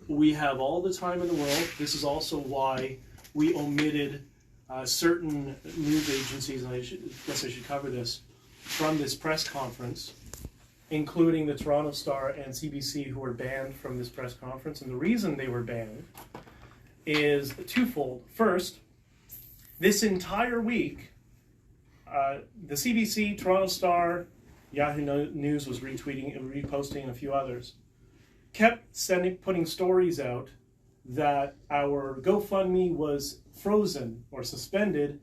we have all the time in the world. This is also why we omitted certain news agencies, and I guess I should cover this, from this press conference, including the Toronto Star and CBC, who were banned from this press conference. And the reason they were banned is twofold. First, this entire week, the CBC, Toronto Star, Yahoo News was retweeting and reposting, and a few others, kept putting stories out that our GoFundMe was frozen or suspended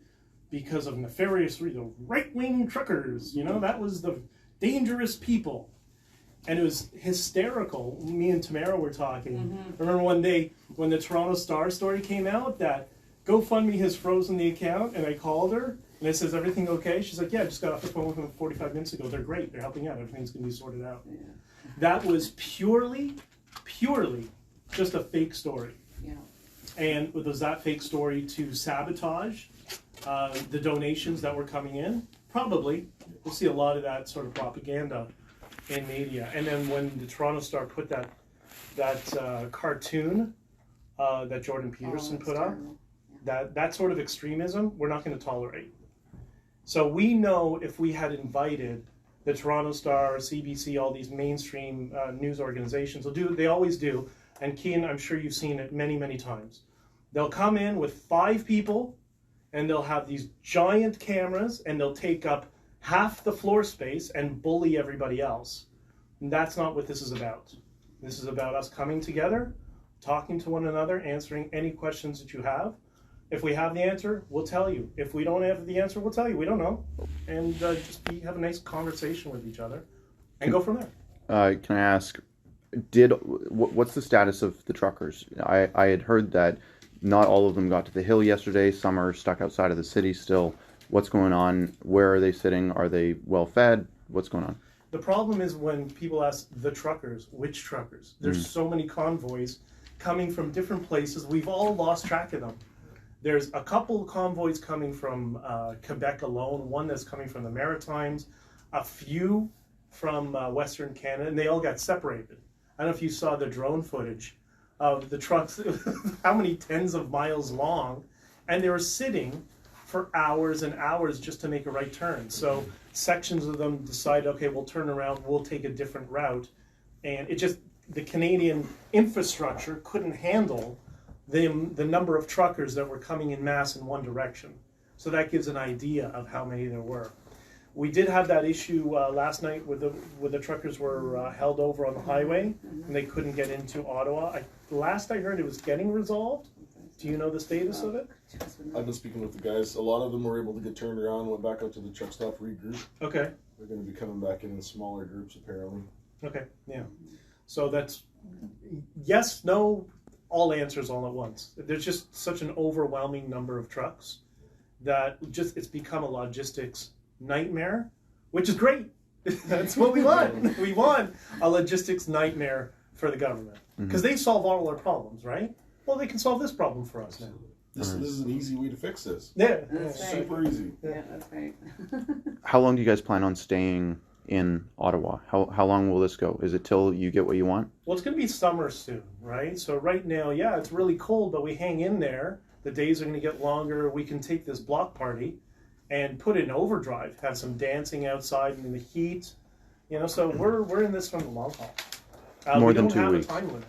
because of nefarious right-wing truckers. You know, that was the dangerous people. And it was hysterical. Me and Tamara were talking. Mm-hmm. Remember one day when the Toronto Star story came out that GoFundMe has frozen the account, and I called her and it says, everything okay? She's like, yeah, I just got off the phone with them 45 minutes ago. They're great. They're helping out. Everything's going to be sorted out. Yeah. That was purely just a fake story. Yeah. And was that fake story to sabotage the donations that were coming in? Probably. We'll see a lot of that sort of propaganda in media. And then when the Toronto Star put that cartoon that Jordan Peterson put up, that sort of extremism, we're not going to tolerate. So we know if we had invited the Toronto Star, CBC, all these mainstream news organizations, they always do, and Kean, I'm sure you've seen it many, many times. They'll come in with 5 people, and they'll have these giant cameras, and they'll take up half the floor space and bully everybody else. And that's not what this is about. This is about us coming together, talking to one another, answering any questions that you have. If we have the answer, we'll tell you. If we don't have the answer, we'll tell you. We don't know. And just have a nice conversation with each other and go from there. Can I ask, what's the status of the truckers? I had heard that not all of them got to the Hill yesterday. Some are stuck outside of the city still. What's going on? Where are they sitting? Are they well fed? What's going on? The problem is when people ask the truckers, which truckers? There's so many convoys coming from different places. We've all lost track of them. There's a couple convoys coming from Quebec alone, one that's coming from the Maritimes, a few from Western Canada, and they all got separated. I don't know if you saw the drone footage of the trucks, how many tens of miles long, and they were sitting for hours and hours just to make a right turn. So sections of them decide, okay, we'll turn around, we'll take a different route. And the Canadian infrastructure couldn't handle the number of truckers that were coming in mass in one direction. So that gives an idea of how many there were. We did have that issue last night where the truckers were held over on the highway and they couldn't get into Ottawa. Last I heard it was getting resolved. Do you know the status of it? I've been speaking with the guys. A lot of them were able to get turned around, went back out to the truck stop, regroup. Okay. They're going to be coming back in smaller groups apparently. Okay, yeah. So that's yes, no, all answers all at once. There's just such an overwhelming number of trucks that it's become a logistics nightmare, which is great. That's what we want. We want a logistics nightmare for the government because they solve all our problems, right? Well, they can solve this problem for us now. This is an easy way to fix this. Yeah, that's right. Super easy. Yeah, that's right. How long do you guys plan on staying in Ottawa? How long will this go? Is it till you get what you want? Well, it's going to be summer soon, right? So right now, yeah, it's really cold, but we hang in there. The days are going to get longer. We can take this block party and put it in overdrive, have some dancing outside in the heat. You know, so we're in this from the long haul. More than 2 weeks. A time limit.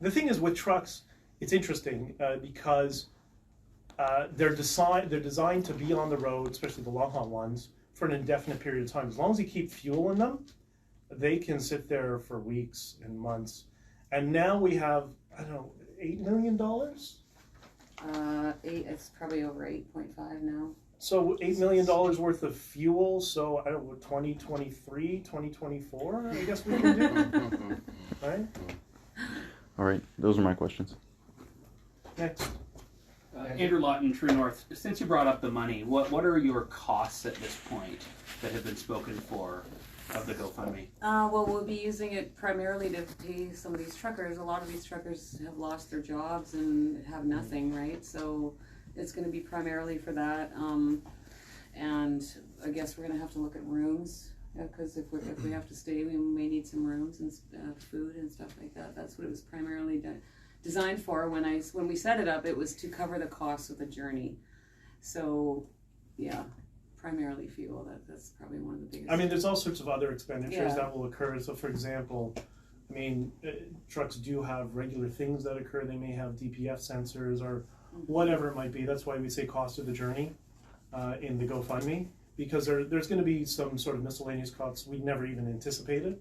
The thing is with trucks, it's interesting because they're designed to be on the road, especially the long haul ones, for an indefinite period of time. As long as you keep fuel in them, they can sit there for weeks and months. And now we have, I don't know, $8 million? It's probably over 8.5 now. So $8 million worth of fuel, so I don't know, 2023, 2024, I guess we can do. Right? All right, those are my questions. Next. Andrew Lawton, True North. Since you brought up the money, what are your costs at this point that have been spoken for of the GoFundMe? Well, we'll be using it primarily to pay some of these truckers. A lot of these truckers have lost their jobs and have nothing, right? So it's going to be primarily for that. And I guess we're going to have to look at rooms because if we have to stay, we may need some rooms and food and stuff like that. That's what it was primarily designed for. When we set it up, it was to cover the cost of the journey. So, yeah, primarily fuel. That's probably one of the biggest. I mean, there's all sorts of other expenditures Yeah. that will occur. So, for example, I mean, trucks do have regular things that occur. They may have DPF sensors or whatever it might be. That's why we say cost of the journey in the GoFundMe, because there's going to be some sort of miscellaneous costs we never even anticipated.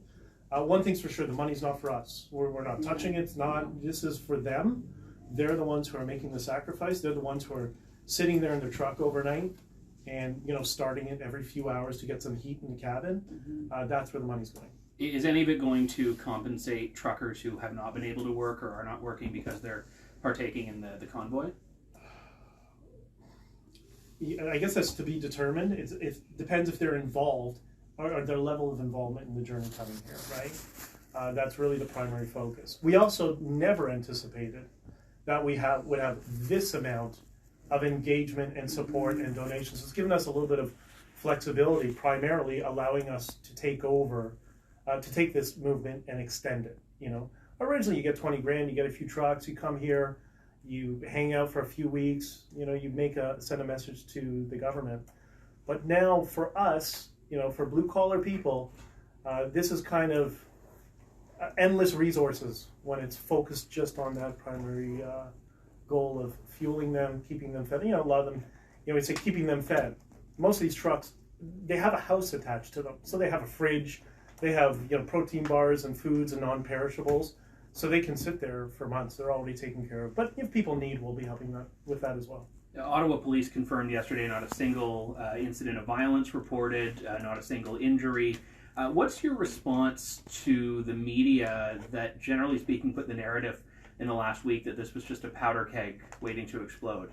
One thing's for sure, the money's not for us. We're not touching it. It's not. This is for them. They're the ones who are making the sacrifice. They're the ones who are sitting there in their truck overnight and, you know, starting it every few hours to get some heat in the cabin. That's where the money's going. Is any of it going to compensate truckers who have not been able to work or are not working because they're partaking in the convoy? I guess that's to be determined. It depends if they're involved or their level of involvement in the journey coming here, right? That's really the primary focus. We also never anticipated that we would have this amount of engagement and support and donations. It's given us a little bit of flexibility, primarily allowing us to take over, to take this movement and extend it. You know, originally you get 20 grand, you get a few trucks, you come here, you hang out for a few weeks, you know, you send a message to the government. But now for us, you know, for blue collar people, this is kind of endless resources when it's focused just on that primary goal of fueling them, keeping them fed. You know, a lot of them, you know, we say keeping them fed. Most of these trucks, they have a house attached to them. So they have a fridge, they have, you know, protein bars and foods and non-perishables. So they can sit there for months. They're already taken care of. But if people need, we'll be helping them with that as well. Ottawa police confirmed yesterday not a single incident of violence reported, not a single injury. What's your response to the media that, generally speaking, put the narrative in the last week that this was just a powder keg waiting to explode?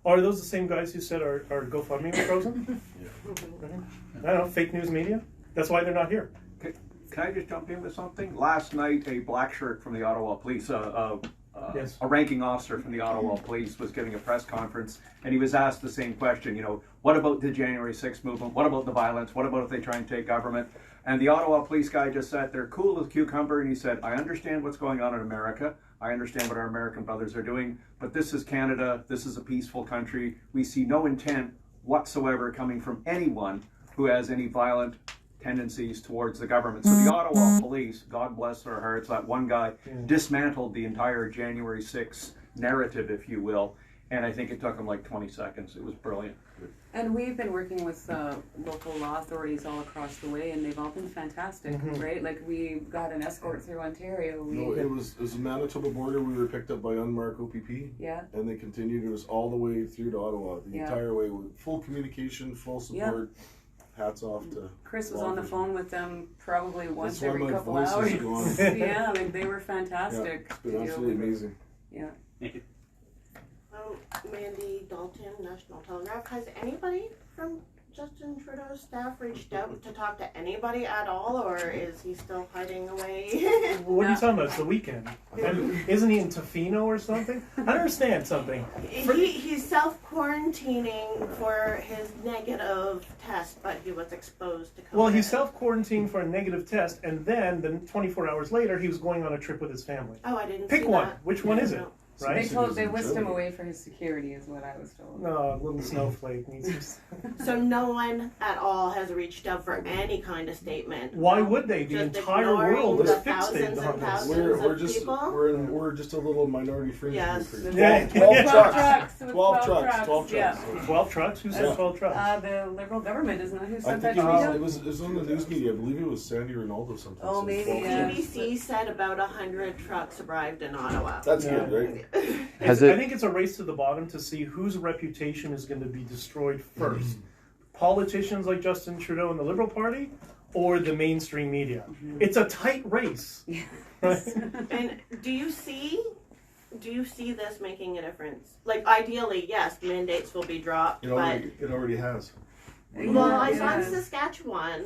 Are those the same guys who said our GoFundMe was frozen? I don't know, fake news media? That's why they're not here. Can I just jump in with something? Last night, a black shirt from the Ottawa Police, Yes. a ranking officer from the Ottawa Police was giving a press conference, and he was asked the same question, you know, what about the January 6th movement? What about the violence? What about if they try and take government? And the Ottawa Police guy just sat there cool as a cucumber, and he said, I understand what's going on in America. I understand what our American brothers are doing, but this is Canada. This is a peaceful country. We see no intent whatsoever coming from anyone who has any violent tendencies towards the government. So the Ottawa Police, God bless their hearts, that one guy dismantled the entire January 6th narrative, if you will, and I think it took him like 20 seconds. It was brilliant. And we've been working with local law authorities all across the way, and they've all been fantastic, right? Like, we got an escort through Ontario. No, it was the Manitoba border. We were picked up by unmarked OPP. Yeah. And they continued. It was all the way through to Ottawa, the entire way, with full communication, full support. Hats off to Chris was on the phone with them probably once That's why every my couple voice hours. is gone. Yeah, like, they were fantastic. It's been absolutely amazing. Yeah. Thank you. Mandy Dalton, National Telegraph. Has anybody from Justin Trudeau's staff reached out to talk to anybody at all, or is he still hiding away? What are you talking about? It's the weekend. Isn't he in Tofino or something? I don't understand something. He's self-quarantining for his negative test, but he was exposed to COVID. Well, he self-quarantined for a negative test, and then 24 hours later, he was going on a trip with his family. Oh, I didn't Pick see one. that. Which one is it? No. Right? They whisked him away for his security, is what I was told. No, little snowflake needs to... So no one at all has reached out for any kind of statement. Why would they? The Just entire ignoring world is the fixated thousands on and this. thousands We're of just people? we're just a little minority fringe Yes. group. Yeah. 12 trucks. 12 trucks. 12 Yeah. trucks. 12 trucks? Who said 12 trucks? The Liberal government, isn't it? Who I sent that think tweet out? it was on the news media. I believe it was Sandy Ronaldo something. Oh, said maybe, 12 yeah. trucks. BBC said about 100 trucks arrived in Ottawa. That's Yeah. good, right? I think it's a race to the bottom to see whose reputation is going to be destroyed first. Politicians like Justin Trudeau and the Liberal Party, or the mainstream media. It's a tight race. Right? And do you see this making a difference? Like, ideally, yes, mandates will be dropped, It but already has. well, I saw in Yeah. Saskatchewan,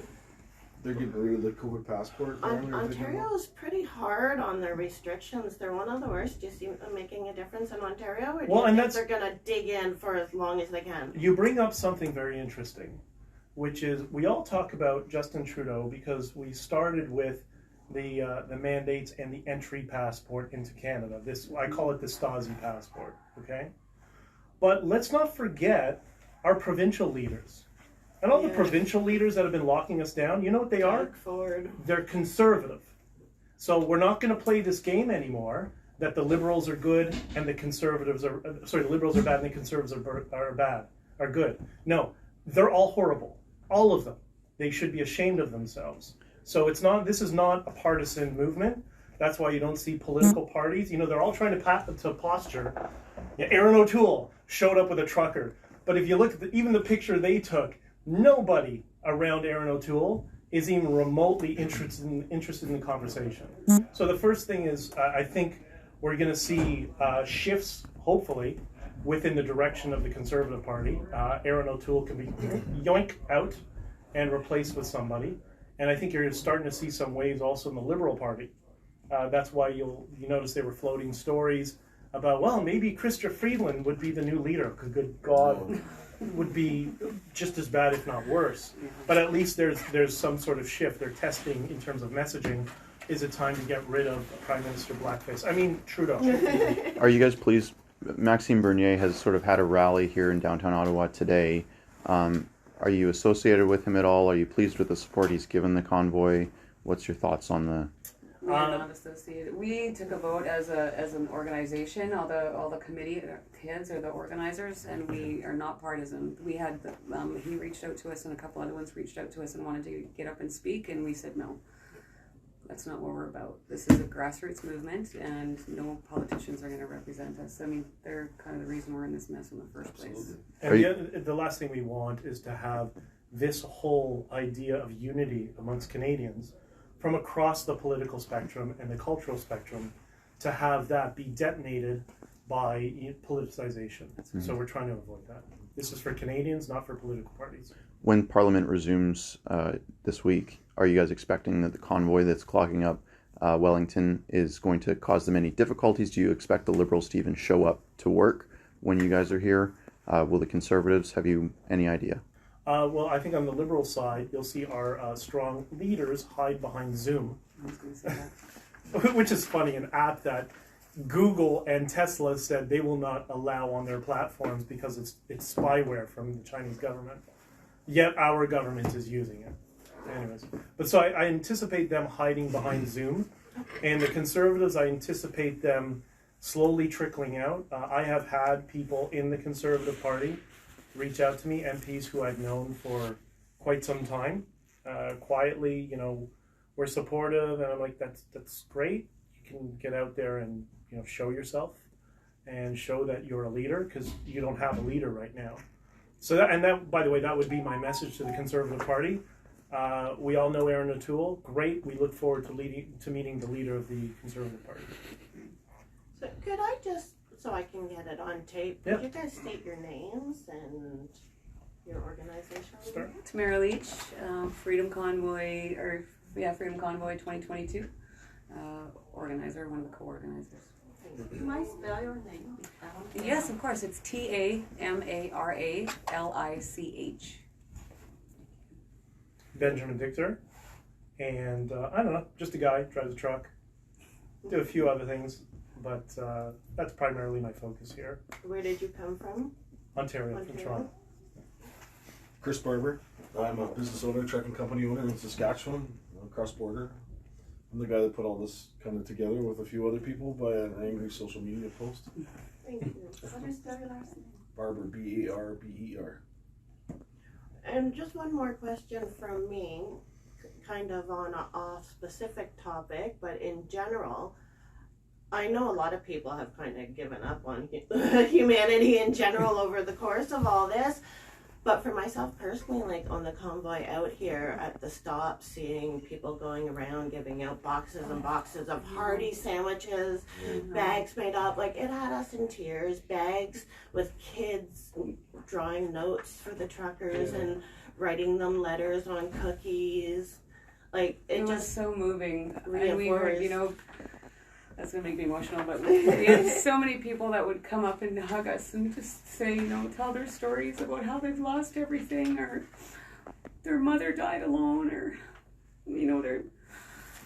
They're getting rid of the COVID passport. Ontario is pretty hard on their restrictions. They're one of the worst. Do you see them making a difference in Ontario, or do Well, you and think that's- they're going to dig in for as long as they can? You bring up something very interesting. which is we all talk about Justin Trudeau because we started with the mandates and the entry passport into Canada. I call it the Stasi passport, okay? But let's not forget our provincial leaders. And all the provincial leaders that have been locking us down, you know what they are? Ford. They're conservative. So we're not going to play this game anymore that the liberals are good and the conservatives are, the liberals are bad and the conservatives are good. No, they're all horrible. All of them. They should be ashamed of themselves. So this is not a partisan movement. That's why you don't see political parties. They're all trying to posture. Yeah, Aaron O'Toole showed up with a trucker. But if you look at even the picture they took, nobody around Aaron O'Toole is even remotely interested in the conversation. So the first thing is, I think we're going to see shifts, hopefully, within the direction of the Conservative Party. Aaron O'Toole can be yoinked out and replaced with somebody. And I think you're starting to see some waves also in the Liberal Party. That's why you notice they were floating stories about, well, maybe Chrystia Freeland would be the new leader, because good God, would be just as bad, if not worse. But at least there's some sort of shift. They're testing in terms of messaging. Is it time to get rid of Prime Minister Blackface? I mean, Trudeau. Are you guys pleased? Maxime Bernier has sort of had a rally here in downtown Ottawa today. Are you associated with him at all? Are you pleased with the support he's given the convoy? What's your thoughts on the... We are not associated. We took a vote as an organization. All the committee heads are the organizers, and we are not partisan. We had he reached out to us, and a couple other ones reached out to us and wanted to get up and speak, and we said no. That's not what we're about. This is a grassroots movement, and no politicians are going to represent us. I mean, they're kind of the reason we're in this mess in the first place. And the last thing we want is to have this whole idea of unity amongst Canadians from across the political spectrum and the cultural spectrum, to have that be detonated by politicization. So we're trying to avoid that. This is for Canadians, not for political parties. When Parliament resumes this week, are you guys expecting that the convoy that's clogging up Wellington is going to cause them any difficulties? Do you expect the Liberals to even show up to work when you guys are here? Will the Conservatives, have you any idea? Well, I think on the Liberal side, you'll see our strong leaders hide behind Zoom. I was going to say that. Which is funny, an app that Google and Tesla said they will not allow on their platforms because it's spyware from the Chinese government. Yet our government is using it. Anyways, but so I anticipate them hiding behind Zoom, and the Conservatives, I anticipate them slowly trickling out. I have had people in the Conservative Party reach out to me, MPs who I've known for quite some time, quietly, we're supportive, and I'm like, that's great. You can get out there and show yourself and show that you're a leader, because you don't have a leader right now. So that, by the way, that would be my message to the Conservative Party. We all know Aaron O'Toole. Great. We look forward to meeting the leader of the Conservative Party. So could I just, so I can get it on tape, could you guys state your names and your organization? Sure. Tamara Leach, Freedom Convoy 2022, organizer, one of the co-organizers. Can I spell your name? Yes, of course. It's TAMARALICH. Benjamin Victor, and I don't know, just a guy, drives a truck, do a few other things, but that's primarily my focus here. Where did you come from? Ontario. From Toronto. Chris Barber. I'm a business owner, trucking company owner in Saskatchewan, cross border. I'm the guy that put all this kind of together with a few other people by an angry social media post. Thank you. What is your last name? Barber, Barber. And just one more question from me, kind of on a off-specific topic, but in general, I know a lot of people have kind of given up on humanity in general over the course of all this. But for myself personally, like on the convoy out here at the stop, seeing people going around giving out boxes and boxes of hearty sandwiches, bags made up, like it had us in tears, bags with kids drawing notes for the truckers and writing them letters on cookies. Like it was just so moving. And we were, that's going to make me emotional, but we had so many people that would come up and hug us and just say, tell their stories about how they've lost everything, or their mother died alone, or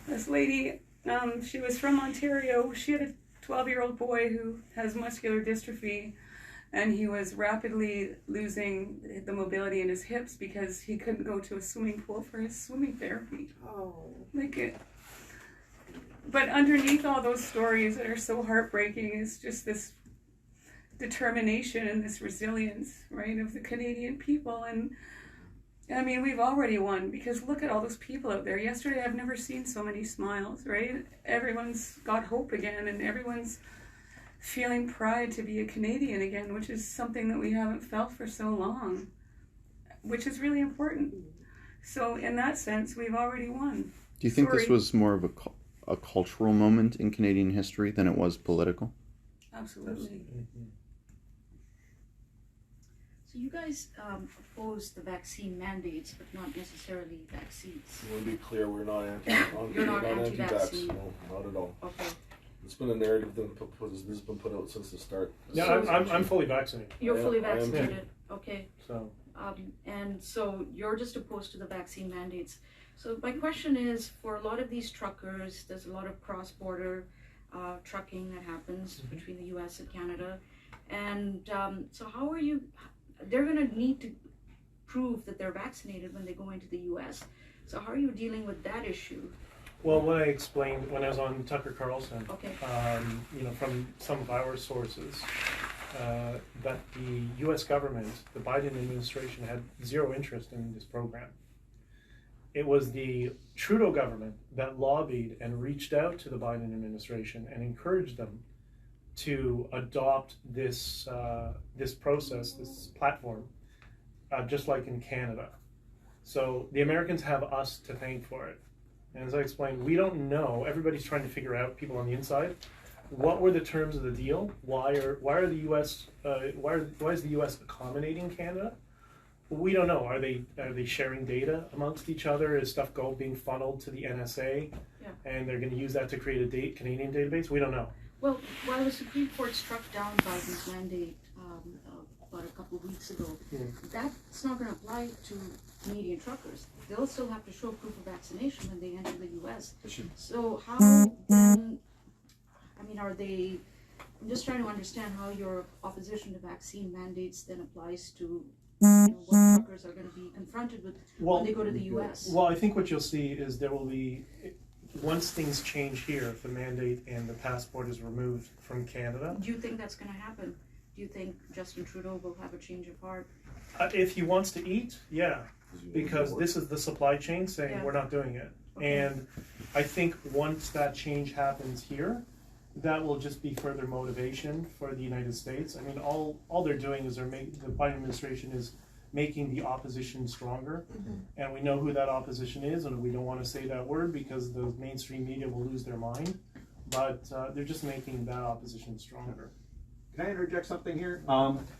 this lady, she was from Ontario. She had a 12-year-old boy who has muscular dystrophy, and he was rapidly losing the mobility in his hips because he couldn't go to a swimming pool for his swimming therapy. Oh. But underneath all those stories that are so heartbreaking is just this determination and this resilience, right, of the Canadian people. And I mean, we've already won, because look at all those people out there. Yesterday, I've never seen so many smiles, right? Everyone's got hope again, and everyone's feeling pride to be a Canadian again, which is something that we haven't felt for so long, which is really important. So in that sense, we've already won. Do you think this was more of a cultural moment in Canadian history than it was political? Absolutely. So you guys oppose the vaccine mandates, but not necessarily vaccines. I want to be clear, we're not You're not anti-vax. anti-vaccine. No, not at all. Okay. It's been a narrative that has been put out since the start. Yeah, I'm fully vaccinated. You're fully I am too. vaccinated. Okay. So And so you're just opposed to the vaccine mandates. So my question is, for a lot of these truckers, there's a lot of cross-border trucking that happens between the U.S. and Canada. And so how are you, they're going to need to prove that they're vaccinated when they go into the U.S. So how are you dealing with that issue? well, what I explained when I was on Tucker Carlson, Okay. From some of our sources, that the U.S. government, the Biden administration, had zero interest in this program. It was the Trudeau government that lobbied and reached out to the Biden administration and encouraged them to adopt this process, this platform, just like in Canada. So the Americans have us to thank for it. And as I explained, we don't know. Everybody's trying to figure out, people on the inside, what were the terms of the deal? Why is the U.S. accommodating Canada? We don't know. Are they sharing data amongst each other? Is stuff being funneled to the NSA, and they're going to use that to create a Canadian database? We don't know. Well, while the Supreme Court struck down Biden's mandate about a couple of weeks ago, that's not going to apply to Canadian truckers. They'll still have to show proof of vaccination when they enter the U.S. So how then, are they, I'm just trying to understand how your opposition to vaccine mandates then applies to what truckers are going to be confronted with when they go to the U.S. Well, I think what you'll see is there will be, once things change here, if the mandate and the passport is removed from Canada. Do you think that's going to happen? Do you think Justin Trudeau will have a change of heart? If he wants to eat, yeah, because this is the supply chain saying we're not doing it. Okay. And I think once that change happens here, that will just be further motivation for the United States. I mean, all they're doing is the Biden administration is making the opposition stronger, and we know who that opposition is, and we don't want to say that word because the mainstream media will lose their mind, but they're just making that opposition stronger. Can I interject something here?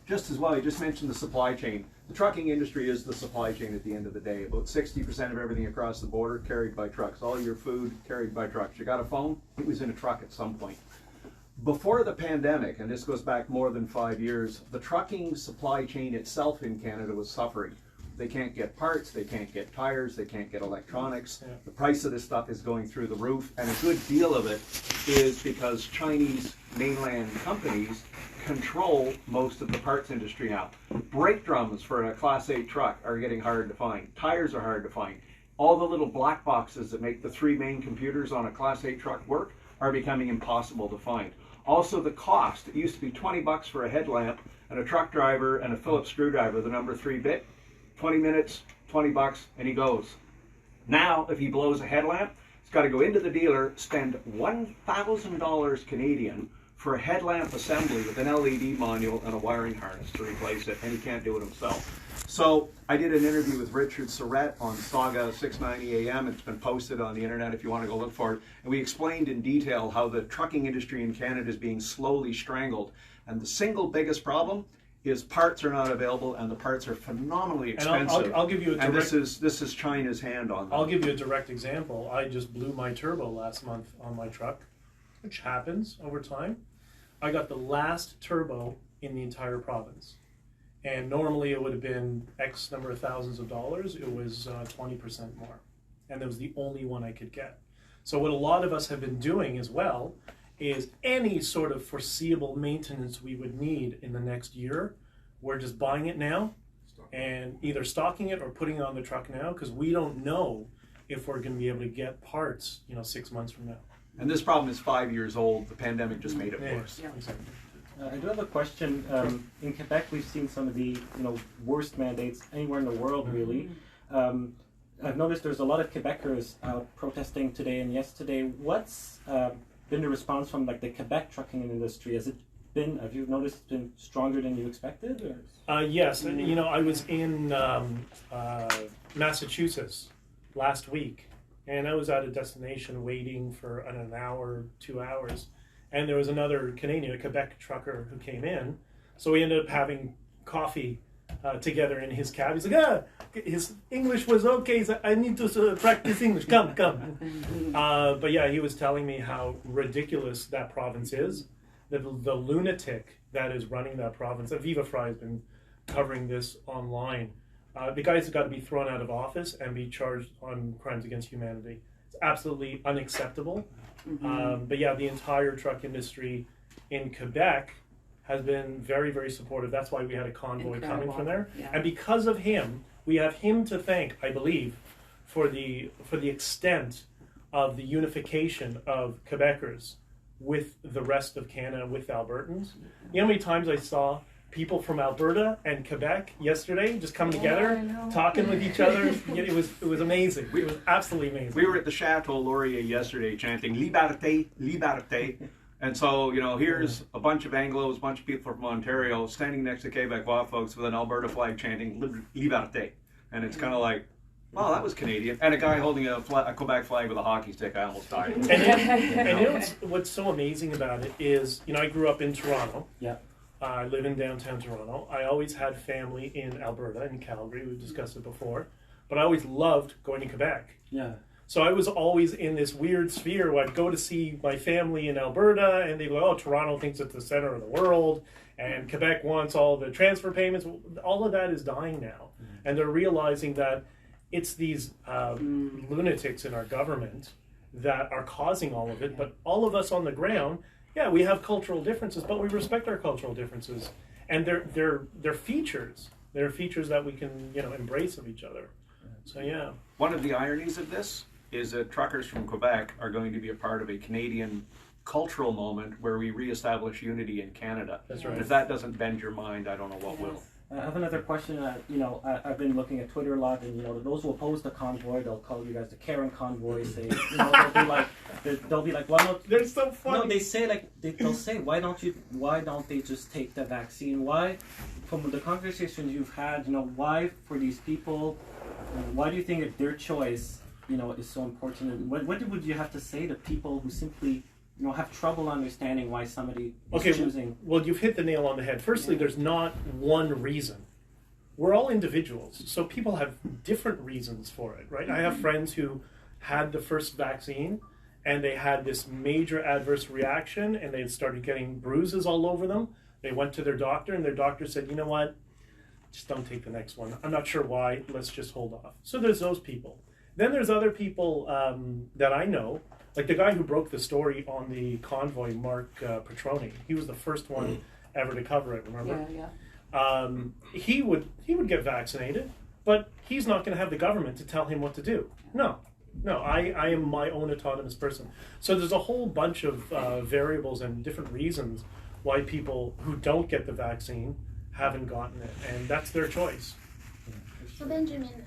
Just as well, you just mentioned the supply chain. The trucking industry is the supply chain at the end of the day. About 60% of everything across the border carried by trucks. All your food carried by trucks. You got a phone? It was in a truck at some point. Before the pandemic, and this goes back more than 5 years, the trucking supply chain itself in Canada was suffering. They can't get parts, they can't get tires, they can't get electronics. The price of this stuff is going through the roof, and a good deal of it is because Chinese mainland companies control most of the parts industry now. Brake drums for a Class 8 truck are getting hard to find. Tires are hard to find. All the little black boxes that make the three main computers on a Class 8 truck work are becoming impossible to find. Also the cost. It used to be 20 bucks for a headlamp, and a truck driver and a Phillips screwdriver, the number 3 bit. 20 minutes, 20 bucks, and he goes. Now, if he blows a headlamp, he's got to go into the dealer, spend $1,000 Canadian for a headlamp assembly with an LED module and a wiring harness to replace it, and he can't do it himself. So I did an interview with Richard Surrett on Saga 690 AM. It's been posted on the internet if you want to go look for it. And we explained in detail how the trucking industry in Canada is being slowly strangled. And the single biggest problem is parts are not available, and the parts are phenomenally expensive. And I'll give you a direct, and this is China's hand on them. I'll give you a direct example. I just blew my turbo last month on my truck, which happens over time. I got the last turbo in the entire province. And normally it would have been X number of thousands of dollars. It was 20% more. And that was the only one I could get. So what a lot of us have been doing as well is any sort of foreseeable maintenance we would need in the next year, we're just buying it now and either stocking it or putting it on the truck now, because we don't know if we're going to be able to get parts, 6 months from now. And this problem is 5 years old. The pandemic just made it worse. Yeah, exactly. I do have a question. In Quebec, we've seen some of the worst mandates anywhere in the world, really. I've noticed there's a lot of Quebecers out protesting today and yesterday. What's been the response from the Quebec trucking industry? Have you noticed it's been stronger than you expected? Or? Yes, I was in Massachusetts last week, and I was at a destination waiting for an hour, 2 hours, and there was another Canadian, a Quebec trucker, who came in. So we ended up having coffee together in his cab. He's like, his English was okay. He's like, I need to practice English. Come. But yeah, he was telling me how ridiculous that province is. The lunatic that is running that province. Aviva Fry has been covering this online. The guy's got to be thrown out of office and be charged on crimes against humanity. It's absolutely unacceptable. But yeah, the entire truck industry in Quebec has been very, very supportive. That's why we had a convoy coming from there. Yeah. And because of him, we have him to thank, I believe, for the extent of the unification of Quebecers with the rest of Canada, with Albertans. You know how many times I saw people from Alberta and Quebec yesterday just coming together, talking with each other? It was amazing. It was absolutely amazing. We were at the Chateau Laurier yesterday chanting "Liberté, Liberté." And so, here's a bunch of Anglos, a bunch of people from Ontario standing next to Quebecois folks with an Alberta flag chanting Liberté. And it's kind of like, wow, that was Canadian. And a guy holding a Quebec flag with a hockey stick. I almost died. And what's so amazing about it is, I grew up in Toronto. Yeah. I live in downtown Toronto. I always had family in Alberta, in Calgary. We've discussed it before. But I always loved going to Quebec. Yeah. So I was always in this weird sphere where I'd go to see my family in Alberta, and they'd go, Toronto thinks it's the center of the world, and Quebec wants all the transfer payments. All of that is dying now. And they're realizing that it's these lunatics in our government that are causing all of it. But all of us on the ground, we have cultural differences, but we respect our cultural differences. And they're features. They're features that we can, embrace of each other. So, yeah. One of the ironies of this is that truckers from Quebec are going to be a part of a Canadian cultural moment where we reestablish unity in Canada. That's right. And if that doesn't bend your mind, I don't know what will. I have another question. I've been looking at Twitter a lot, and those who oppose the convoy, they'll call you guys the Karen convoy. Say, they'll be like, why not? They're so funny. No, they say they'll say, why don't they just take the vaccine? Why, from the conversations you've had, why for these people, why do you think that their choice, is so important? And what would you have to say to people who simply have trouble understanding why somebody is choosing? Well, you've hit the nail on the head. Firstly, there's not one reason. We're all individuals, so people have different reasons for it, right? I have friends who had the first vaccine, and they had this major adverse reaction, and they had started getting bruises all over them. They went to their doctor, and their doctor said, you know what? Just don't take the next one. I'm not sure why. Let's just hold off. So there's those people. Then there's other people that I know, like the guy who broke the story on the convoy, Mark Petroni. He was the first one ever to cover it, remember? Yeah. He would get vaccinated, but he's not going to have the government to tell him what to do. No, I am my own autonomous person. So there's a whole bunch of variables and different reasons why people who don't get the vaccine haven't gotten it, and that's their choice. So Benjamin,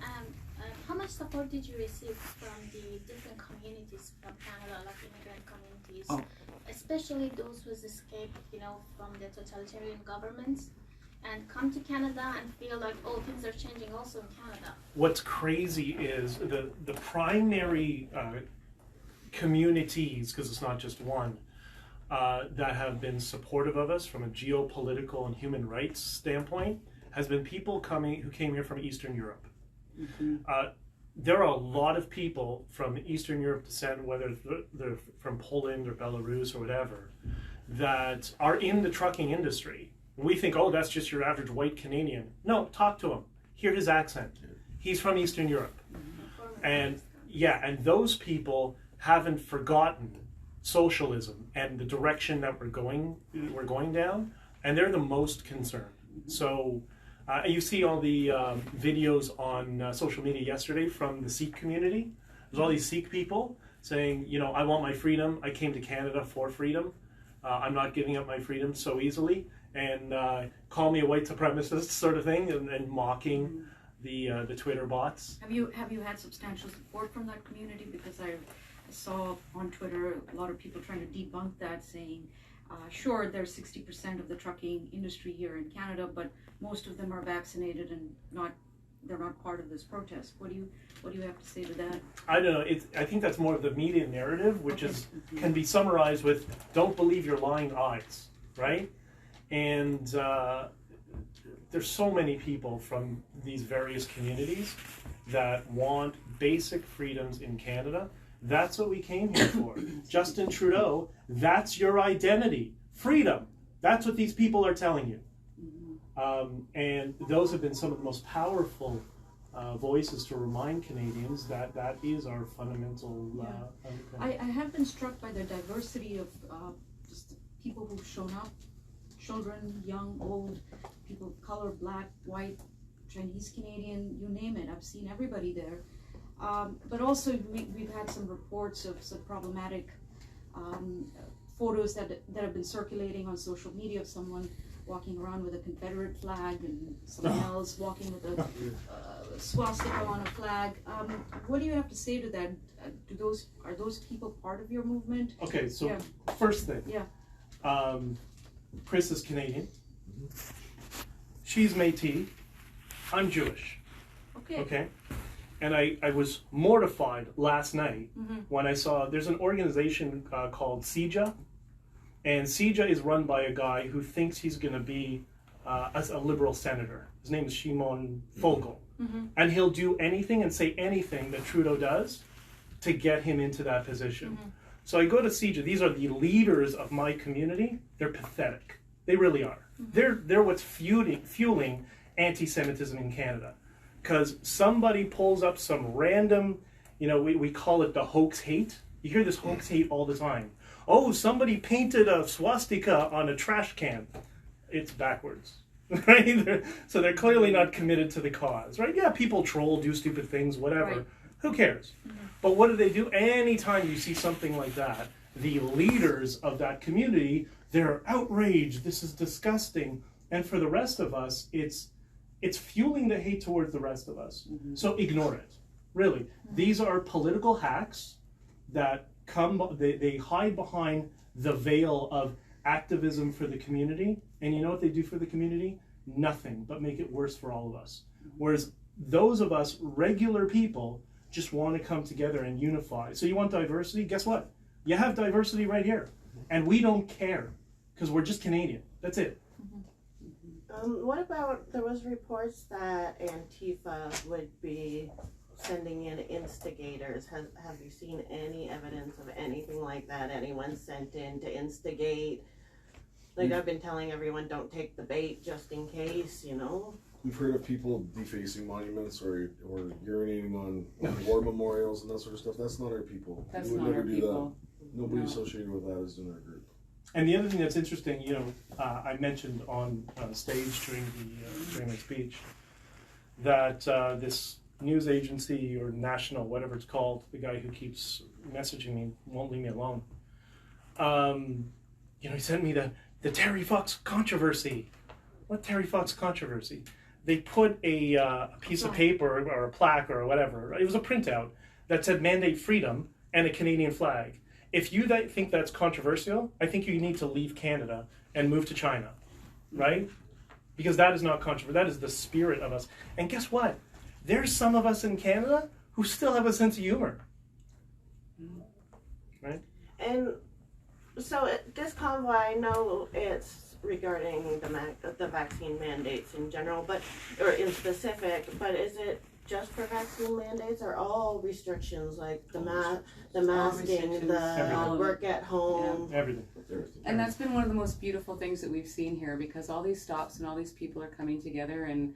how much support did you receive from the different communities from Canada, like immigrant communities, especially those who escaped, from the totalitarian governments and come to Canada and feel like, things are changing also in Canada? What's crazy is the primary communities, because it's not just one, that have been supportive of us from a geopolitical and human rights standpoint has been people who came here from Eastern Europe. There are a lot of people from Eastern Europe descent, whether they're from Poland or Belarus or whatever, that are in the trucking industry We think, oh, that's just your average white Canadian. No, talk to him. Hear his accent. He's from Eastern Europe. And yeah, and those people haven't forgotten socialism and the direction that we're going down, and they're the most concerned. So you see all the videos on social media yesterday from the Sikh community. There's all these Sikh people saying, you know, I want my freedom. I came to Canada for freedom. I'm not giving up my freedom so easily. And call me a white supremacist sort of thing, and mocking the Twitter bots. Have you had substantial support from that community? Because I saw on Twitter a lot of people trying to debunk that, saying, sure, there's 60% of the trucking industry here in Canada, but most of them are vaccinated and they're not part of this protest. What do you have to say to that? I don't know. I think that's more of the media narrative, which can be summarized with "Don't believe your lying eyes," right? And there's so many people from these various communities that want basic freedoms in Canada. That's what we came here for. Justin Trudeau, that's your identity. Freedom. That's what these people are telling you. And those have been some of the most powerful voices to remind Canadians that that is our fundamental... I have been struck by the diversity of just people who've shown up. Children, young, old, people of color, black, white, Chinese, Canadian, you name it. I've seen everybody there. But also we've had some reports of some problematic photos that have been circulating on social media of someone walking around with a Confederate flag and someone else walking with a swastika on a flag. What do you have to say to that? Are those people part of your movement? Okay, so first thing. Yeah. Chris is Canadian. She's Métis. I'm Jewish. Okay. And I was mortified last night when I saw there's an organization called CIJA, and CIJA is run by a guy who thinks he's going to be a liberal senator. His name is Shimon Fogel, and he'll do anything and say anything that Trudeau does to get him into that position. So I go to CIJA. These are the leaders of my community. They're pathetic. They really are. They're what's fueling anti-Semitism in Canada. Because somebody pulls up some random, we call it the hoax hate. You hear this hoax hate all the time. Oh, somebody painted a swastika on a trash can. It's backwards, right? So they're clearly not committed to the cause, right? Yeah, people troll, do stupid things, whatever. Right. Who cares? But what do? Anytime you see something like that, the leaders of that community, they're outraged. This is disgusting. And for the rest of us, it's fueling the hate towards the rest of us. So ignore it, really. These are political hacks that they hide behind the veil of activism for the community. And you know what they do for the community? Nothing but make it worse for all of us. Whereas those of us, regular people, just want to come together and unify. So you want diversity? Guess what? You have diversity right here. And we don't care because we're just Canadian. That's it. What about, there was reports that Antifa would be sending in instigators. Have you seen any evidence of anything like that? Anyone sent in to instigate? Like I've been telling everyone, don't take the bait just in case, We've heard of people defacing monuments or urinating on war memorials and that sort of stuff. That's not our people. That's we would not never our do people. that. Nobody associated with that is in our group. And the other thing that's interesting, I mentioned on stage during my speech that this news agency or national, whatever it's called, the guy who keeps messaging me won't leave me alone. He sent me the Terry Fox controversy. What Terry Fox controversy? They put a piece of paper or a plaque or whatever. It was a printout that said "Mandate Freedom" and a Canadian flag. If you think that's controversial, I think you need to leave Canada and move to China, right? Because that is not controversial. That is the spirit of us. And guess what? There's some of us in Canada who still have a sense of humor, right? And so this convoy, I know it's regarding the vaccine mandates in general, or in specific, but is it just for vaccine mandates, or all restrictions like the masking, restrictions. the work at home? Everything. And that's been one of the most beautiful things that we've seen here, because all these stops and all these people are coming together, and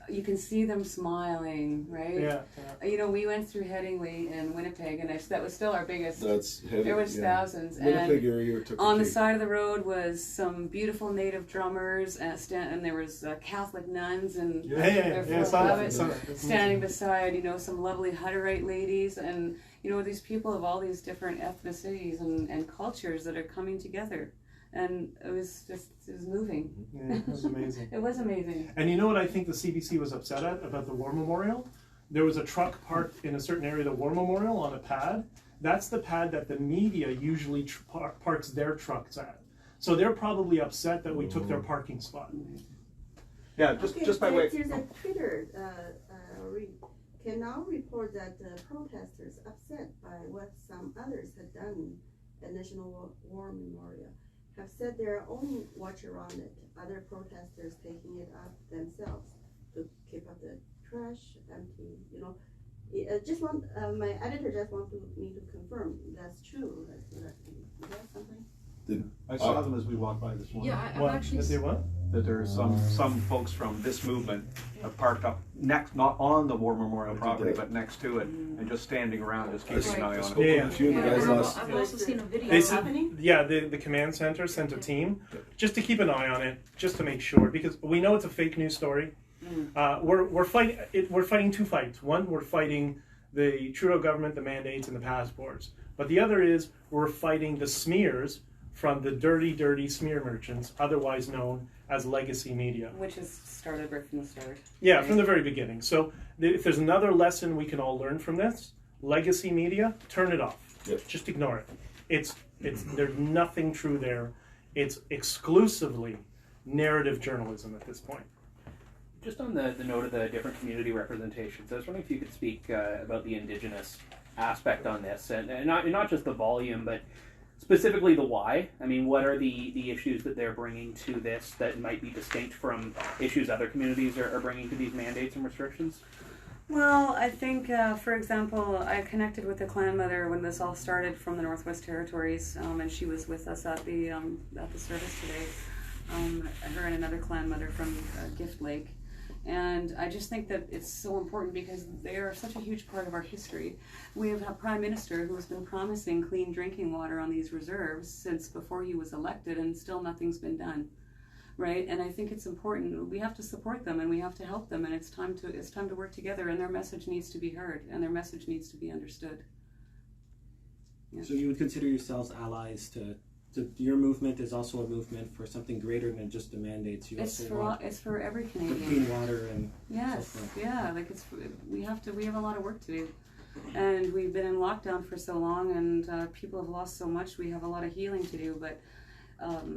you can see them smiling, right? Yeah. You know, we went through Headingley and Winnipeg, and that was still our biggest. There was thousands. Winnipeg And area took on the cake. side of the road was some beautiful native drummers, and there was Catholic nuns and their full habits standing beside, you know, some lovely Hutterite ladies, and you know, these people of all these different ethnicities and cultures that are coming together. And it was moving. Yeah, it was amazing. It was amazing. And you know what I think the CBC was upset at about the War Memorial? There was a truck parked in a certain area of the War Memorial on a pad. That's the pad that the media usually parks their trucks at. So they're probably upset that we took their parking spot. Yeah, just by way. There's a Twitter can now report that the protesters upset by what some others had done at National War Memorial have set their own watch around it. Other protesters taking it up themselves to keep up the trash empty. You know, just want my editor just want me to confirm that's true. Is that something? I saw them as we walked by this morning. Yeah, I've What? actually. Say what? That there's some folks from this movement parked up next, not on the War Memorial property, but next to it, and just standing around, just keeping an eye on it. Yeah. A few of the guys last. I've also seen a video. They said, the command center sent a team just to keep an eye on it, just to make sure, because we know it's a fake news story. We're fighting two fights. One, we're fighting the Trudeau government, the mandates, and the passports. But the other is we're fighting the smears from the dirty smear merchants, otherwise known as legacy media. Which has started right from the start. Yeah, from the very beginning. So if there's another lesson we can all learn from this, legacy media, turn it off. Yep. Just ignore it. It's there's nothing true there. It's exclusively narrative journalism at this point. Just on the note of the different community representations, I was wondering if you could speak about the Indigenous aspect on this, and not just the volume, but specifically the why. I mean, what are the issues that they're bringing to this that might be distinct from issues other communities are bringing to these mandates and restrictions? Well, I think, for example, I connected with the clan mother when this all started from the Northwest Territories, and she was with us at the service today. Her and another clan mother from Gift Lake. And I just think that it's so important because they are such a huge part of our history. We have a prime minister who has been promising clean drinking water on these reserves since before he was elected, and still nothing's been done, right? And I think it's important. We have to support them and we have to help them, and it's time to work together. And their message needs to be heard, and their message needs to be understood. Yeah. So you would consider yourselves allies to your movement is also a movement for something greater than just the mandates. You It's also for want it's for every for Canadian. clean water and Yes, so forth. yeah, like we have a lot of work to do, and we've been in lockdown for so long, and people have lost so much. We have a lot of healing to do, but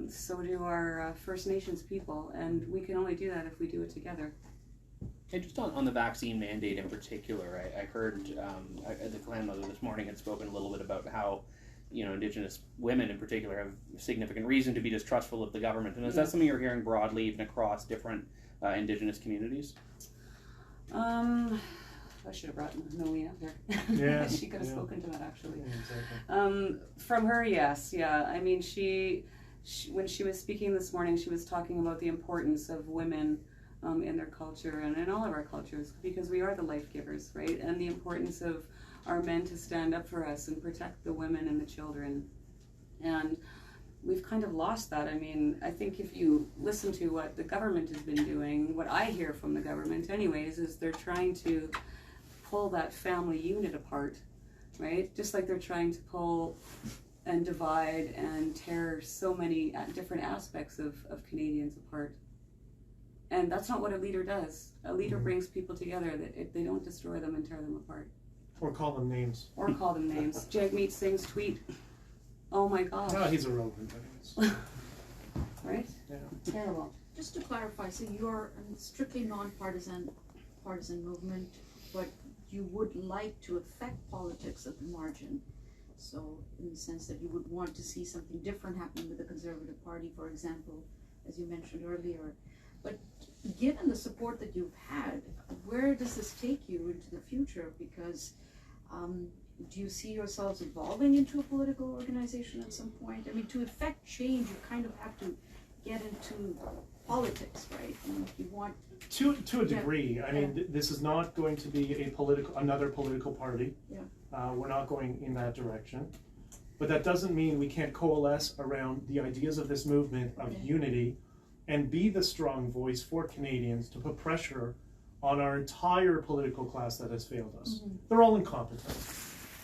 so do our First Nations people, and we can only do that if we do it together. And just on the vaccine mandate in particular, I heard the clan mother this morning had spoken a little bit about how, you know, Indigenous women in particular have significant reason to be distrustful of the government. And is that something you're hearing broadly even across different Indigenous communities? I should have brought Noe up here. Yeah, She could have spoken to that actually. Yeah, exactly. From her, yes, yeah. I mean, she when she was speaking this morning, she was talking about the importance of women in their culture and in all of our cultures, because we are the life givers, right? And the importance of our men to stand up for us and protect the women and the children. And we've kind of lost that. I mean, I think if you listen to what the government has been doing, what I hear from the government anyways, is they're trying to pull that family unit apart, right? Just like they're trying to pull and divide and tear so many different aspects of Canadians apart. And that's not what a leader does. A leader brings people together. That they don't destroy them and tear them apart. Or call them names. Or call them names. Jagmeet Singh's tweet. Oh my gosh. Oh, he's irrelevant. Right? Yeah. Terrible. Just to clarify, so you're a strictly non-partisan movement, but you would like to affect politics at the margin. So in the sense that you would want to see something different happening with the Conservative Party, for example, as you mentioned earlier. But given the support that you've had, where does this take you into the future? Because do you see yourselves evolving into a political organization at some point? I mean, to effect change, you kind of have to get into politics, right? And if you want to a degree. I mean, this is not going to be another political party. Yeah. We're not going in that direction. But that doesn't mean we can't coalesce around the ideas of this movement of unity and be the strong voice for Canadians to put pressure on our entire political class that has failed us. Mm-hmm. They're all incompetent,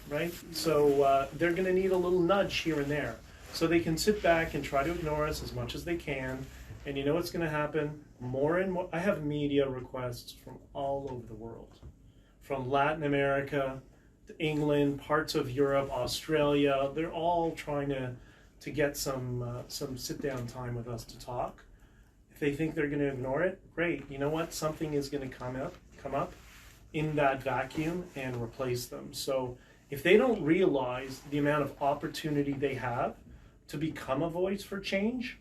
right? So they're going to need a little nudge here and there. So they can sit back and try to ignore us as much as they can. And you know what's going to happen? More and more. I have media requests from all over the world, from Latin America, to England, parts of Europe, Australia. They're all trying to get some sit-down time with us to talk. If they think they're going to ignore it, great. You know what? Something is going to come up in that vacuum and replace them. So if they don't realize the amount of opportunity they have to become a voice for change,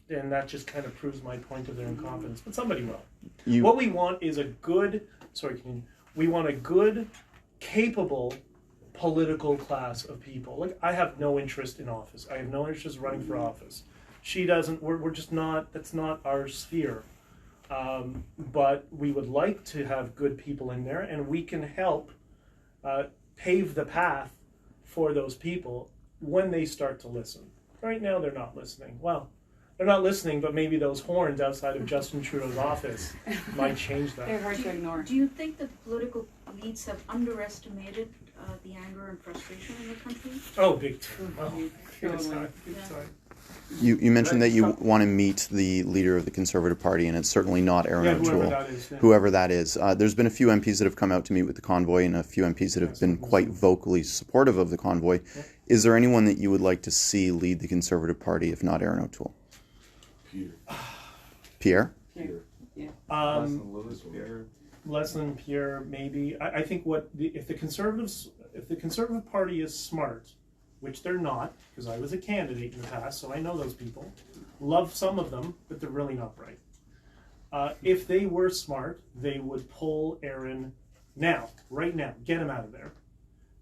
then that just kind of proves my point of their incompetence. But somebody will. What we want is we want a good, capable political class of people. Like, I have no interest in office. I have no interest in running for office. She doesn't. We're just not. That's not our sphere. But we would like to have good people in there, and we can help pave the path for those people when they start to listen. Right now, they're not listening. Well, they're not listening, but maybe those horns outside of Justin Trudeau's office might change that. They're hard to ignore. Do you think that political elites have underestimated the anger and frustration in the country? Oh, big time. Oh, big time. You mentioned that you want to meet the leader of the Conservative Party, and it's certainly not Aaron O'Toole. Whoever that is. There's been a few MPs that have come out to meet with the convoy, and a few MPs that have been quite vocally supportive of the convoy. Is there anyone that you would like to see lead the Conservative Party, if not Aaron O'Toole? Pierre? Yeah. Leslyn, Pierre, maybe. I think if the Conservative Party is smart, which they're not, because I was a candidate in the past, so I know those people. Love some of them, but they're really not bright. If they were smart, they would pull Aaron now, right now, get him out of there.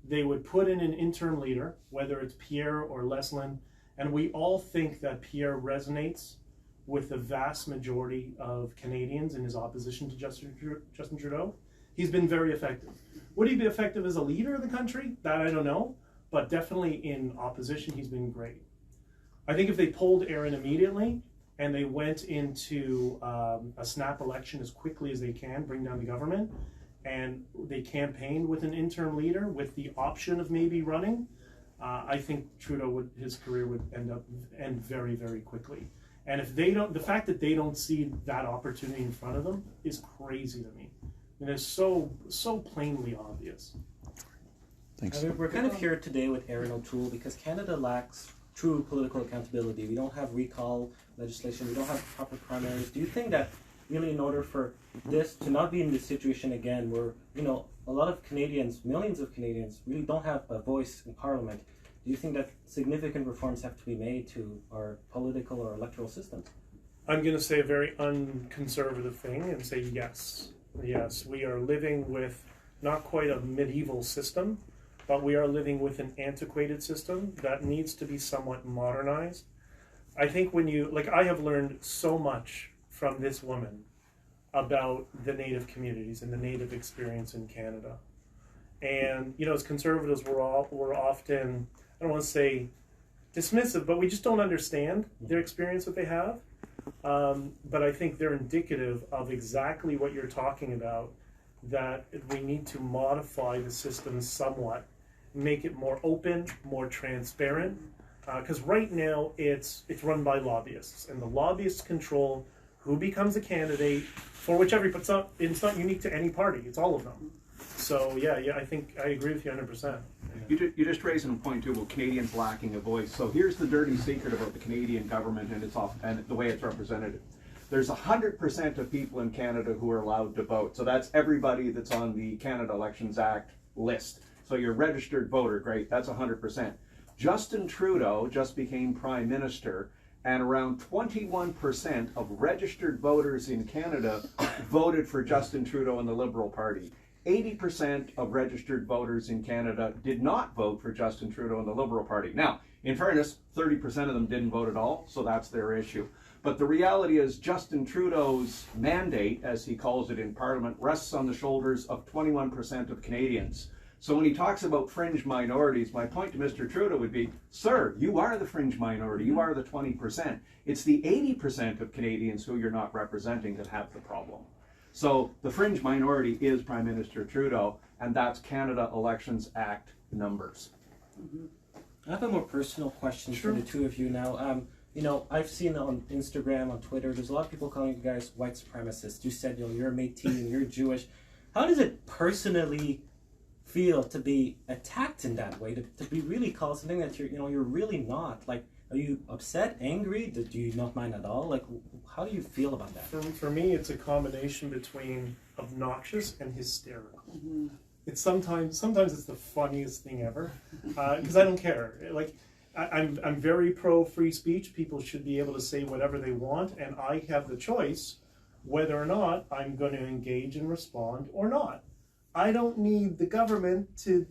They would put in an interim leader, whether it's Pierre or Leslyn, and we all think that Pierre resonates with the vast majority of Canadians in his opposition to Justin Trudeau. He's been very effective. Would he be effective as a leader of the country? That I don't know, but definitely in opposition, he's been great. I think if they pulled Aaron immediately and they went into a snap election as quickly as they can, bring down the government, and they campaigned with an interim leader with the option of maybe running, I think his career would end very, very quickly. And if they don't, the fact that they don't see that opportunity in front of them is crazy to me. And it's so plainly obvious. Thanks. I mean, we're kind of here today with Aaron O'Toole because Canada lacks true political accountability. We don't have recall legislation. We don't have proper primaries. Do you think that really in order for this to not be in this situation again where, a lot of Canadians, millions of Canadians, really don't have a voice in Parliament, do you think that significant reforms have to be made to our political or electoral systems? I'm going to say a very unconservative thing and say yes. Yes, we are living with not quite a medieval system, but we are living with an antiquated system that needs to be somewhat modernized. I think I have learned so much from this woman about the Native communities and the Native experience in Canada. And, as conservatives, we're often, I don't want to say dismissive, but we just don't understand their experience that they have. But I think they're indicative of exactly what you're talking about, that we need to modify the system somewhat, make it more open, more transparent, because right now it's run by lobbyists, and the lobbyists control who becomes a candidate for whichever, but it's not unique to any party, it's all of them. So yeah, I think I agree with you 100%. You just raised a point too about Canadians lacking a voice. So here's the dirty secret about the Canadian government and the way it's represented. There's 100% of people in Canada who are allowed to vote. So that's everybody that's on the Canada Elections Act list. So you're a registered voter, great, that's 100%. Justin Trudeau just became Prime Minister, and around 21% of registered voters in Canada voted for Justin Trudeau and the Liberal Party. 80% of registered voters in Canada did not vote for Justin Trudeau and the Liberal Party. Now, in fairness, 30% of them didn't vote at all, so that's their issue. But the reality is Justin Trudeau's mandate, as he calls it in Parliament, rests on the shoulders of 21% of Canadians. So when he talks about fringe minorities, my point to Mr. Trudeau would be, sir, you are the fringe minority, you are the 20%. It's the 80% of Canadians who you're not representing that have the problem. So the fringe minority is Prime Minister Trudeau, and that's Canada Elections Act numbers. I have a more personal question for the two of you now. You know, I've seen on Instagram, on Twitter, there's a lot of people calling you guys white supremacists. You said, you know, you're a Métis and you're Jewish. How does it personally feel to be attacked in that way? To be really called something that you're really not? Like, are you upset, angry? Do you not mind at all? Like, how do you feel about that? For me, it's a combination between obnoxious and hysterical. Mm-hmm. It's sometimes it's the funniest thing ever, because I don't care. Like, I'm very pro free speech. People should be able to say whatever they want, and I have the choice whether or not I'm going to engage and respond or not. I don't need the government to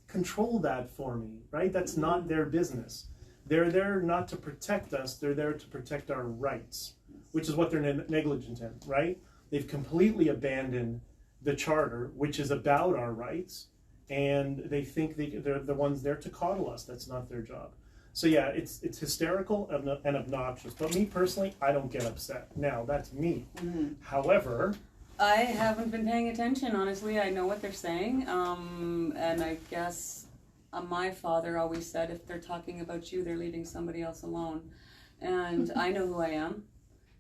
control that for me, right? That's not their business. They're there not to protect us, they're there to protect our rights, which is what they're negligent in, right? They've completely abandoned the charter, which is about our rights, and they think they're the ones there to coddle us. That's not their job. So yeah, it's hysterical and obnoxious. But me personally, I don't get upset. Now, that's me. Mm-hmm. However, I haven't been paying attention, honestly. I know what they're saying, and I guess my father always said, if they're talking about you, they're leaving somebody else alone. And I know who I am,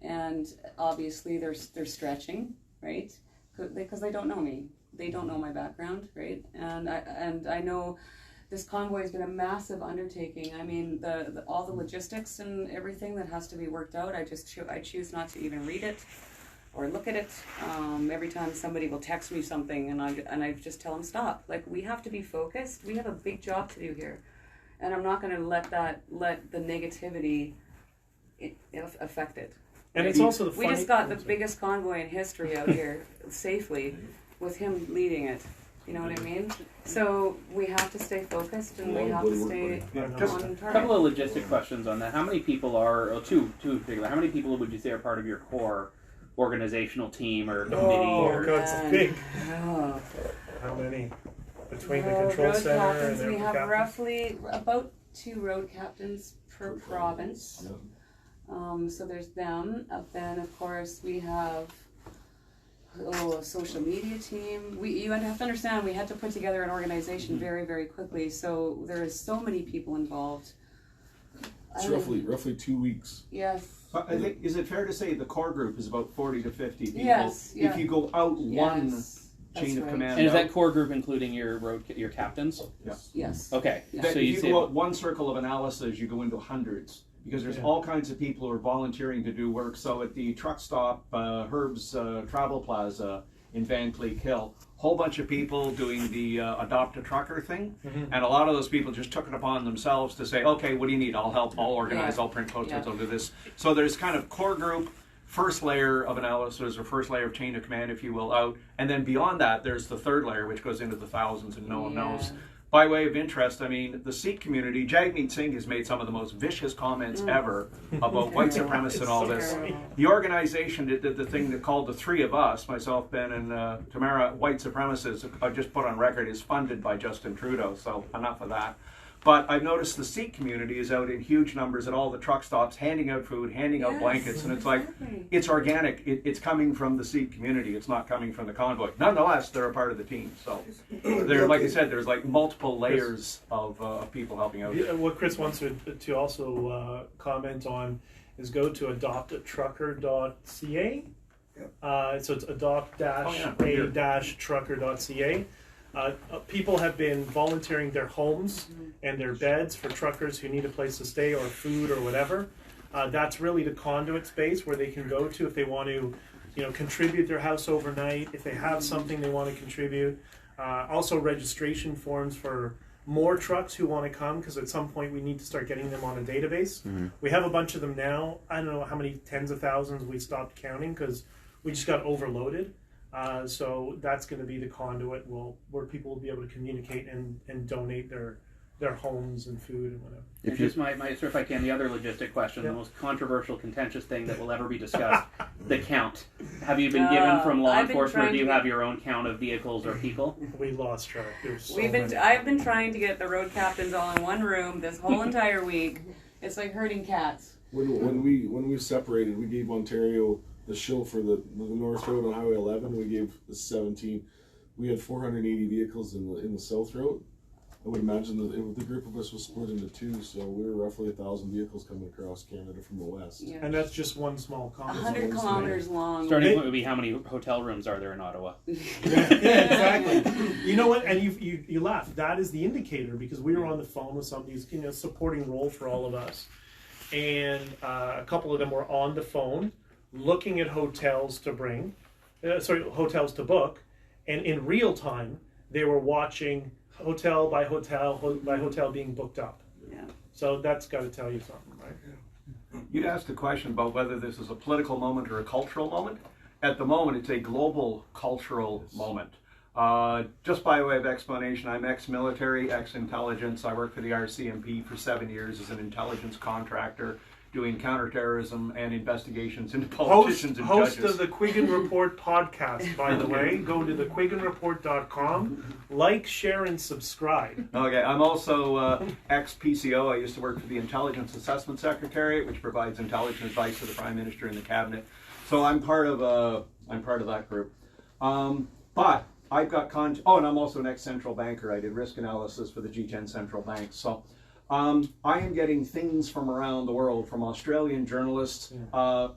and obviously they're stretching, right? Because they don't know me. They don't know my background, right? And I know this convoy has been a massive undertaking. I mean, all the logistics and everything that has to be worked out, I choose not to even read it or look at it. Every time somebody will text me something, and I just tell them stop. Like, we have to be focused. We have a big job to do here, and I'm not going to let the negativity affect it. And it's also we just got the biggest convoy in history out here safely, with him leading it. You know what I mean? So we have to stay focused, and we have to stay on target. A couple of logistic questions on that. How many people are, two in particular, how many people would you say are part of your core organizational team or committee? Oh, God, it's big. Oh. How many? Between the control center captains, and we have captains? roughly about 2 road captains per province. So there's them. Then, of course, we have a social media team. You have to understand, we had to put together an organization very, very quickly. So there is so many people involved. It's roughly 2 weeks. Yes. I think, is it fair to say the core group is about 40 to 50 people? Yes. Yeah. If you go out one chain of command. And is that core group including your captains? Yes. Yes. Okay. Yeah. So if you go out one circle of analysis, you go into hundreds. Because there's all kinds of people who are volunteering to do work. So at the truck stop, Herb's Travel Plaza in Van Cleek Hill, whole bunch of people doing the adopt a trucker thing. Mm-hmm. And a lot of those people just took it upon themselves to say, okay, what do you need? I'll help, I'll organize, I'll print posters, I'll do this. So there's kind of core group, first layer of analysis, or first layer of chain of command, if you will, out. And then beyond that, there's the third layer, which goes into the thousands and no one knows. By way of interest, I mean, the Sikh community, Jagmeet Singh has made some of the most vicious comments ever about white supremacists and all this. The organization that did the thing that called the three of us, myself, Ben, and Tamara, white supremacists, I just put on record, is funded by Justin Trudeau, so enough of that. But I've noticed the Sikh community is out in huge numbers at all the truck stops, handing out food, handing out blankets, and it's like, it's organic. It's coming from the Sikh community. It's not coming from the convoy. Nonetheless, they're a part of the team. So, they're, like I said, there's like multiple layers of people helping out. Yeah, what Chris wants to also comment on is go to adoptatrucker.ca. So it's adopt-a-trucker.ca. People have been volunteering their homes and their beds for truckers who need a place to stay or food or whatever. That's really the conduit space where they can go to if they want to, contribute their house overnight, if they have something they want to contribute. Also registration forms for more trucks who want to come, because at some point we need to start getting them on a database. We have a bunch of them now. I don't know how many tens of thousands. We stopped counting because we just got overloaded. So that's going to be the conduit where people will be able to communicate and donate their homes and food and whatever. And just if I can, the other logistic question, the most controversial, contentious thing that will ever be discussed, the count. Have you been given from law enforcement, or do you have your own count of vehicles or people? We lost track. There's so I've been trying to get the road captains all in one room this whole entire week. It's like herding cats. When we separated, we gave Ontario the shill for the North Road on Highway 11. We gave the 17. We had 480 vehicles in the South Road. I would imagine that the group of us was split into two, so we were roughly 1,000 vehicles coming across Canada from the west. Yeah. And that's just one small convoy. 100 kilometers long. Starting point would be how many hotel rooms are there in Ottawa? Yeah, exactly. You know what? And you laugh. That is the indicator, because we were on the phone with somebody who's supporting role for all of us, and a couple of them were on the phone looking at hotels to hotels to book, and in real time they were watching hotel by hotel being booked up. Yeah. So that's got to tell you something, right? You'd asked a question about whether this is a political moment or a cultural moment. At the moment, it's a global cultural moment. Just by way of explanation, I'm ex-military, ex-intelligence. I worked for the RCMP for 7 years as an intelligence contractor, doing counterterrorism and investigations into politicians and Host judges. of the Quiggin Report podcast, by the way. Go to thequigginreport.com. Like, share, and subscribe. Okay, I'm also ex-PCO. I used to work for the Intelligence Assessment Secretariat, which provides intelligence advice to the Prime Minister and the Cabinet. So I'm part of that group. But I've got and I'm also an ex-central banker. I did risk analysis for the G10 central banks. So I am getting things from around the world, from Australian journalists,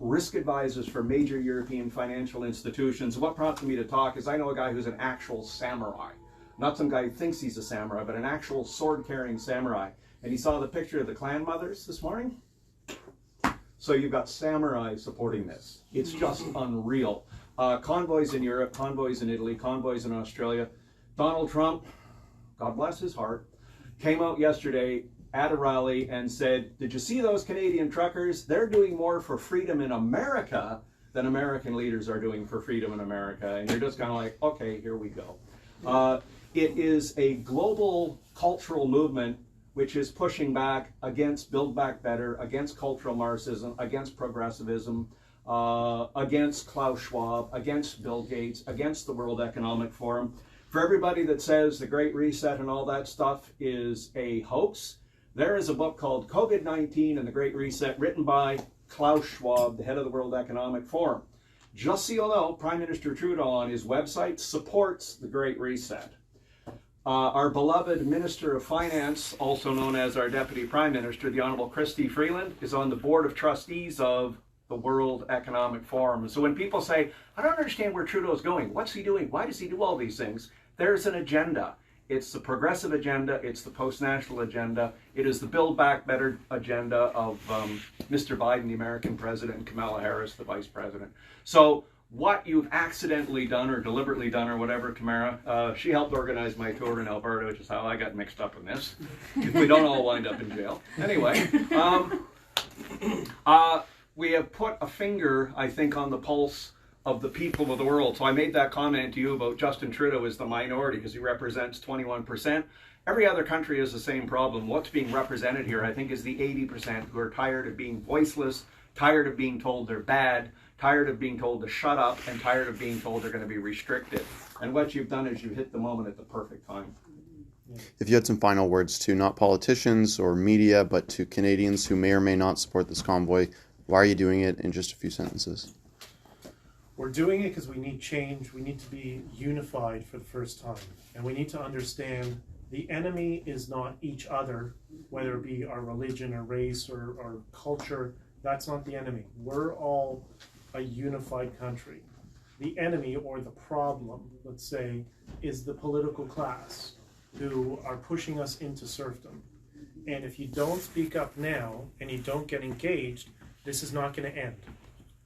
risk advisors for major European financial institutions. What prompted me to talk is I know a guy who's an actual samurai. Not some guy who thinks he's a samurai, but an actual sword-carrying samurai. And he saw the picture of the clan mothers this morning. So you've got samurai supporting this. It's just unreal. Convoys in Europe, convoys in Italy, convoys in Australia. Donald Trump, God bless his heart, came out yesterday at a rally and said, did you see those Canadian truckers? They're doing more for freedom in America than American leaders are doing for freedom in America. And you're just kind of like, okay, here we go. It is a global cultural movement which is pushing back against Build Back Better, against cultural Marxism, against progressivism, against Klaus Schwab, against Bill Gates, against the World Economic Forum. For everybody that says the Great Reset and all that stuff is a hoax, there is a book called COVID-19 and the Great Reset, written by Klaus Schwab, the head of the World Economic Forum. Just so you'll know, Prime Minister Trudeau on his website supports the Great Reset. Our beloved Minister of Finance, also known as our Deputy Prime Minister, the Honourable Chrystia Freeland, is on the Board of Trustees of the World Economic Forum. So when people say, I don't understand where Trudeau's going, what's he doing, why does he do all these things? There's an agenda. It's the progressive agenda, it's the post-national agenda, it is the Build Back Better agenda of Mr. Biden, the American president, and Kamala Harris, the vice president. So what you've accidentally done or deliberately done or whatever, Tamara, she helped organize my tour in Alberta, which is how I got mixed up in this. If we don't all wind up in jail. Anyway, we have put a finger, I think, on the pulse of the people of the world. So I made that comment to you about Justin Trudeau as the minority because he represents 21%. Every other country has the same problem. What's being represented here, I think, is the 80% who are tired of being voiceless, tired of being told they're bad, tired of being told to shut up, and tired of being told they're going to be restricted. And what you've done is you hit the moment at the perfect time. If you had some final words to not politicians or media, but to Canadians who may or may not support this convoy, why are you doing it in just a few sentences? We're doing it because we need change. We need to be unified for the first time. And we need to understand the enemy is not each other, whether it be our religion or race or culture. That's not the enemy. We're all a unified country. The enemy, or the problem, let's say, is the political class who are pushing us into serfdom. And if you don't speak up now and you don't get engaged, this is not going to end.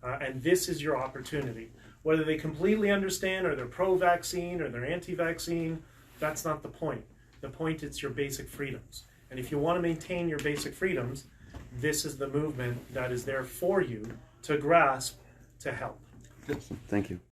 And this is your opportunity. Whether they completely understand or they're pro-vaccine or they're anti-vaccine, that's not the point. The point is your basic freedoms. And if you want to maintain your basic freedoms, this is the movement that is there for you to grasp, to help. Thank you.